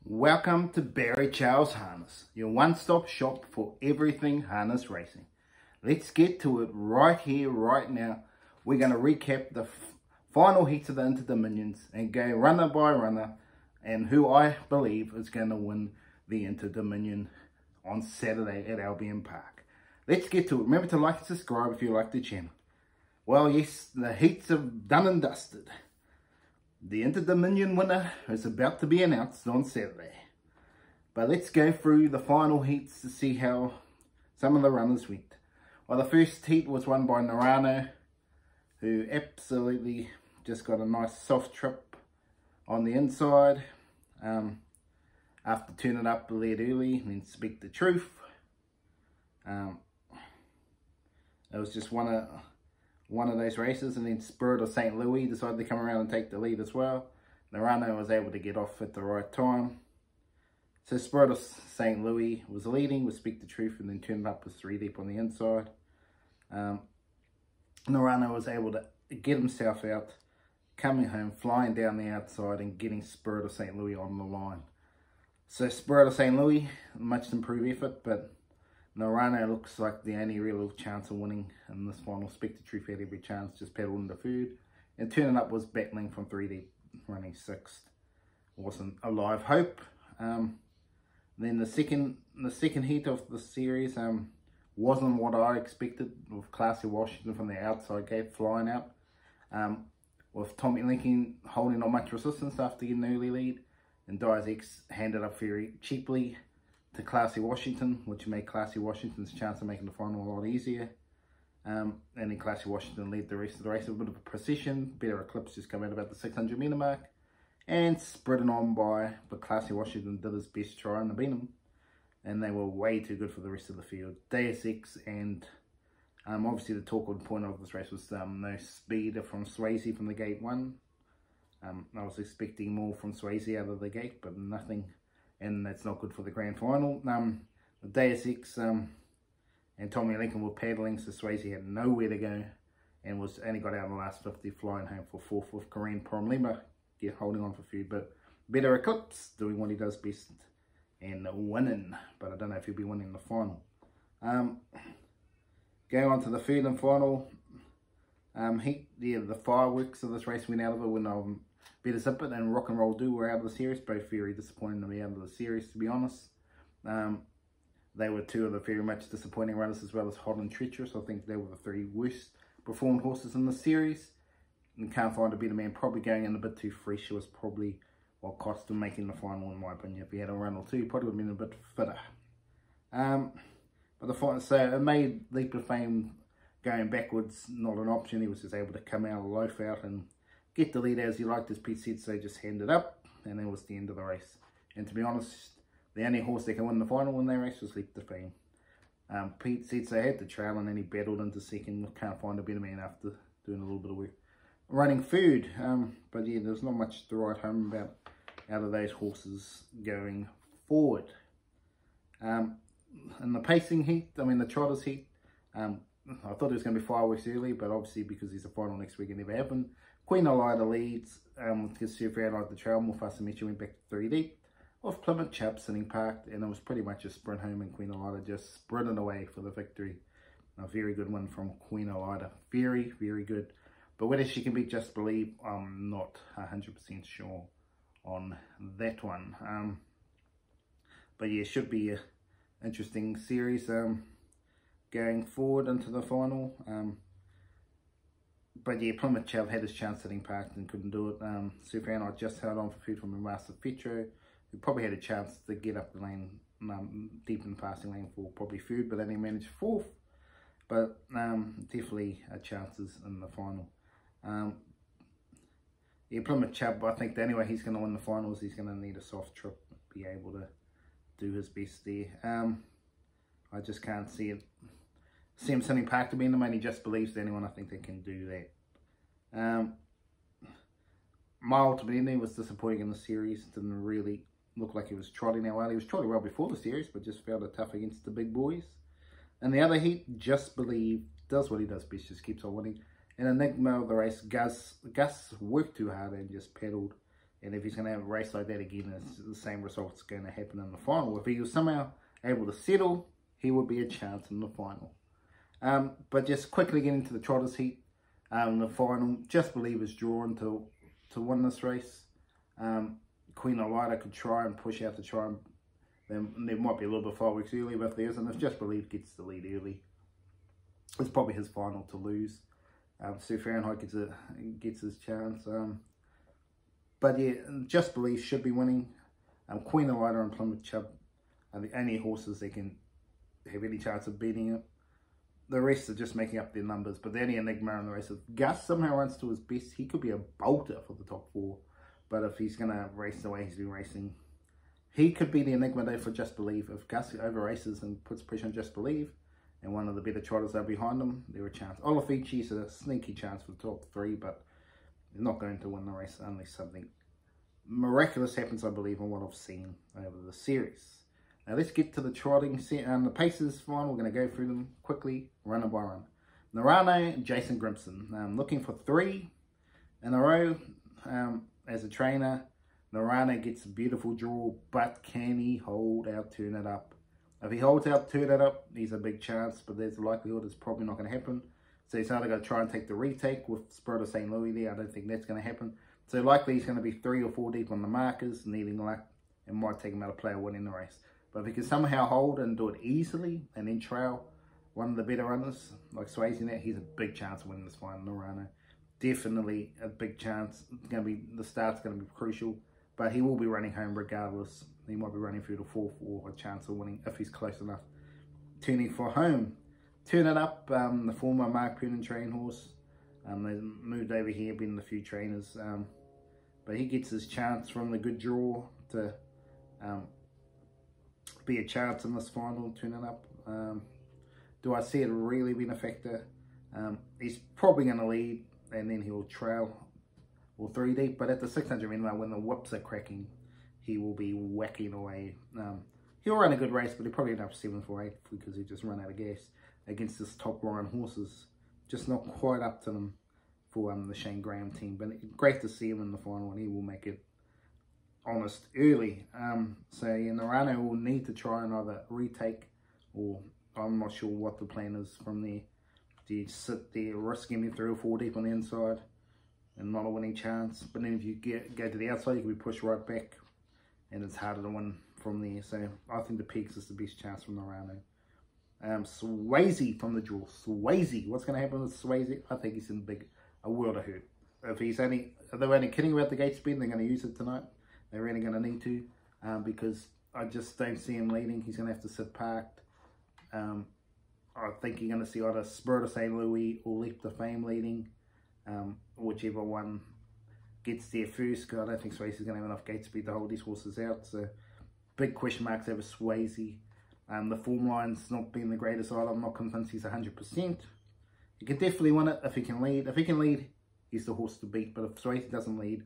Welcome to Barry Charles Harness, your one-stop shop for everything harness racing. Let's get to it right here, right now. We're going to recap the final heats of the Interdominions and go runner by runner and who I believe is going to win the Interdominion on Saturday at Albion Park. Let's get to it. Remember to like and subscribe if you like the channel. Well, yes, the heats are done and dusted. The Interdominion winner is about to be announced on Saturday. But let's go through the final heats to see how some of the runners went. Well, the first heat was won by Nerano, who absolutely just got a nice soft trip on the inside. After turning up the lead early and then Speak the Truth. It was just one of those races, and then Spirit of St. Louis decided to come around and take the lead as well. Nerano was able to get off at the right time. So Spirit of St. Louis was leading with Speak the Truth and then turned up with 3 deep on the inside. Nerano was able to get himself out, coming home, flying down the outside and getting Spirit of St. Louis on the line. So Spirit of St. Louis, much improved effort, but Nerano looks like the only real chance of winning in this final. Speak the Truth had every chance, just pedalled into third. And turning up was battling from 3 deep, running 6th. Wasn't a live hope. Then the second heat of the series wasn't what I expected, with Classy Washington from the outside gate flying out. With Tommy Lincoln holding not much resistance after getting an early lead. And Dyer's X handed up very cheaply to Classy Washington, which made Classy Washington's chance of making the final a lot easier. And then Classy Washington led the rest of the race with a bit of a precision. Better Eclipse just come out about the 600 metre mark. And spreading on by, but Classy Washington did his best trying to beat him. And they were way too good for the rest of the field. Deus Ex and obviously the talk of the point of this race was no speed from Swayzee from the gate 1. I was expecting more from Swayzee out of the gate, but nothing. And that's not good for the grand final. Deus Ex and Tommy Lincoln were paddling, so Swayzee had nowhere to go and only got out in the last 50, flying home for 4th with Corinne Promlima holding on for food. But Better Eclipse doing what he does best and winning, but I don't know if he'll be winning the final. Going on to the third and final heat, the fireworks of this race went out of it when Better Zip It and Rock and Roll Do were out of the series. Both very disappointing to be out of the series, to be honest. They were two of the very much disappointing runners, as well as Hot and Treacherous. I think they were the 3 worst performed horses in the series. And Can't Find a Better Man, probably going in a bit too fresh, was probably what cost him making the final, in my opinion. If he had a run or two, he probably would have been a bit fitter. But the final, so it made Leap of Fame going backwards not an option. He was just able to come out, loaf out, and get the lead as he liked, as Pete said, so just hand it up, and that was the end of the race. And to be honest, the only horse that can win the final in that race was Leap to Fame. Pete said so had the trail, and then he battled into second. Can't Find a Better Man after doing a little bit of work. Running third, but yeah, there's not much to write home about out of those horses going forward. In the pacing heat, the trotters heat, I thought it was going to be fireworks early, but obviously because there's a final next week, it never happened. Queen Elida leads, because Surfer out the trail, Mufasa Mitchell went back to 3 deep. Off Plymouth, Chubb sitting parked, and it was pretty much a sprint home, and Queen Elida just sprinted away for the victory. A very good win from Queen Elida. Very, very good. But whether she can beat Just Believe, I'm not 100% sure on that one. But yeah, it should be an interesting series going forward into the final. But yeah, Plymouth Chubb had his chance sitting parked and couldn't do it. Surfer just held on for food from Master Petro, who probably had a chance to get up the lane, deep in the passing lane for probably food, but only managed 4th. But definitely chances in the final. Yeah, Plymouth Chubb, I think the only way he's going to win the finals, he's going to need a soft trip, be able to do his best there. I just can't see him sitting parked to be in the main. He Just Believes the only one I think that can do that. My ultimate ending was disappointing in the series. Didn't really look like he was trotting that well. He was trotting well before the series, but just found it tough against the big boys. And the other heat, Just Believe, does what he does best, just keeps on winning. And Enigma of the race, Gus worked too hard and just pedalled And if he's going to have a race like that again, it's the same result's going to happen in the final. If he was somehow able to settle, he would be a chance in the final. But just quickly getting to the trotters heat, the final, Just Believe is drawn to win this race. Queen Elida could try and push out to try and there might be a little bit 5 weeks early, but if there isn't, if Just Believe gets the lead early, it's probably his final to lose. So Fahrenheit gets his chance. But yeah, Just Believe should be winning. Queen Elida and Plymouth Chubb are the only horses that can have any chance of beating it. The rest are just making up their numbers, but the only enigma in the race. If Gus somehow runs to his best, he could be a bolter for the top 4. But if he's going to race the way he's been racing, he could be the enigma day for Just Believe. If Gus over races and puts pressure on Just Believe, and one of the better trotters are behind him, there are a chance. Olafichi's a sneaky chance for the top 3, but they're not going to win the race unless something miraculous happens, I believe, on what I've seen over the series. Now let's get to the trotting set and the paces final. We're going to go through them quickly, runner by run. Nerano, Jason Grimson. Looking for 3 in a row as a trainer. Nerano gets a beautiful draw, but can he hold out, turn it up? If he holds out, turn it up, he's a big chance, but there's a likelihood it's probably not going to happen. So he's either going to try and take the retake with Spirit of St. Louis there. I don't think that's going to happen. So likely he's going to be 3 or 4 deep on the markers, needing luck, and might take him out of play or winning the race. But if he can somehow hold and do it easily, and then trail one of the better runners, like Swayzee, he's a big chance of winning this final. Nerano, definitely a big chance. It's going to be, the start's going to be crucial, but he will be running home regardless. He might be running through the 4th or a chance of winning if he's close enough. Turning for home. Turn It Up, the former Mark Poonen train horse. They moved over here, been a few trainers. But he gets his chance from the good draw to be a chance in this final. Turn It Up. Do I see it really being a factor? He's probably going to lead and then he'll trail or 3 deep. But at the 600 meter, when the whips are cracking, he will be whacking away. He'll run a good race, but he'll probably end up 7 for 8 because he just run out of gas against this top line horses. Just not quite up to them for the Shane Graham team. But great to see him in the final, and he will make it honest early. So yeah, Nerano will need to try and either retake, or I'm not sure what the plan is from there. Do you sit there risking it 3 or 4 deep on the inside and not a winning chance? But then if you go to the outside, you can be pushed right back, and it's harder to win from there. So I think the peaks is the best chance from Nerano. Swayzee from the draw. Swayzee. What's going to happen with Swayzee? I think he's in a world of hurt. If they're only kidding about the gate speed, they're going to use it tonight. They're really going to need to, because I just don't see him leading. He's going to have to sit parked. I think you're going to see either Spirit of St. Louis or Leap to Fame leading, whichever one gets there first, because I don't think Swayzee's going to have enough gate speed to hold these horses out. So big question marks over Swayzee. The form line's not been the greatest either. I'm not convinced he's 100%. He can definitely win it if he can lead. If he can lead, he's the horse to beat. But if Swayzee doesn't lead,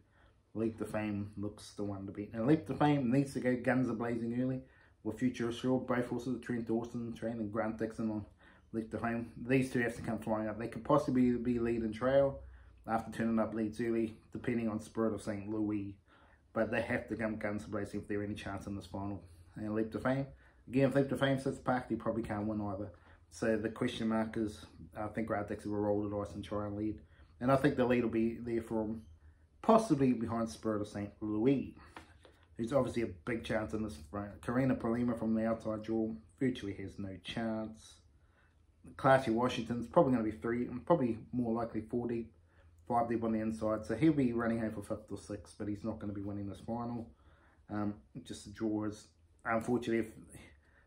Leap to Fame looks the one to beat. And Leap to Fame needs to go guns a-blazing early with Future Assured. Both horses, Trent Dawson training Grant Dixon on Leap to Fame. These two have to come flying up. They could possibly be lead and trail after turning up leads early, depending on Spirit of St. Louis. But they have to come guns a-blazing if there's any chance in this final. And Leap to Fame. Again, if Leap to Fame sits parked, he probably can't win either. So the question mark is, I think Grant Dixon will roll the dice and try and lead. And I think the lead will be there for him, possibly behind Spirit of St. Louis, who's obviously a big chance in this front. Karina Palima from the outside draw virtually has no chance. Classy Washington's probably going to be 3, probably more likely 4 deep, 5 deep on the inside. So he'll be running home for 5th or 6th, but he's not going to be winning this final. Just the draws. Unfortunately, if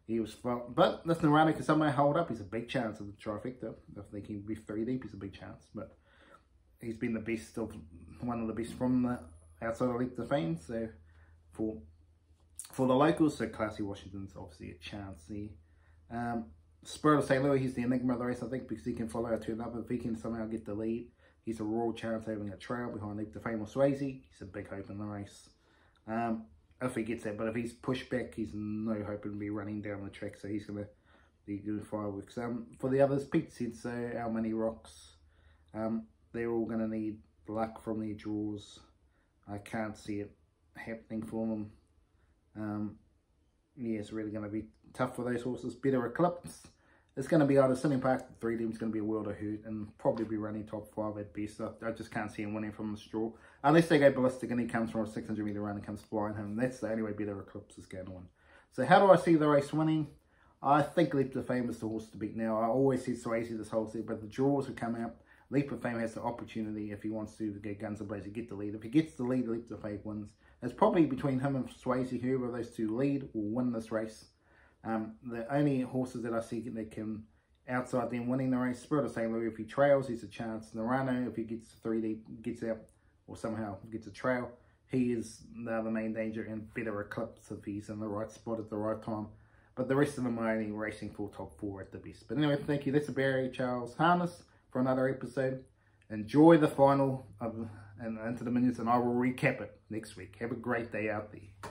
he was, but if Nerano can somehow hold up, he's a big chance of the trifecta. If they can be 3 deep, he's a big chance. But he's been the best of one of the best from the outside of Leap to Fame. So for the locals, so Classy Washington's obviously a chance there. Spirit of St. Louis, he's the enigma of the race, I think, because he can follow a turn up. If he can somehow get the lead, he's a raw chance of having a trail behind Leap to Fame or Swayzee. He's a big hope in the race. If he gets that, but if he's pushed back, he's no hope to be running down the track, so he's going to be doing fireworks. For the others, Pete said so, Our Many Rocks, they're all going to need luck from their draws. I can't see it happening for them. Yeah, it's really going to be tough for those horses. Better Eclipse. It's going to be either Sydney Park, the 3D, it's going to be a world of hurt and probably be running top 5 at best. I just can't see him winning from the straw. Unless they go ballistic and he comes from a 600 metre run and comes flying home. That's the only way Better Eclipse is going to win. So how do I see the race winning? I think Leap of Fame is the horse to beat now. I always said Swayzee this whole set, but the draws have come out. Leap of Fame has the opportunity, if he wants to get guns ablaze, get the lead. If he gets the lead, Leap of Fame wins. It's probably between him and Swayzee, whoever of those two lead will win this race. The only horses that I see that can outside them winning the race, Spirit of St. Louis, if he trails, he's a chance. Nerano, if he gets 3D, gets out, or somehow gets a trail, he is the main danger, and Better Eclipse if he's in the right spot at the right time. But the rest of them are only racing for top 4 at the best. But anyway, thank you. That's a Barry Charles Harness for another episode. Enjoy the final of Interdominions, and I will recap it next week. Have a great day out there.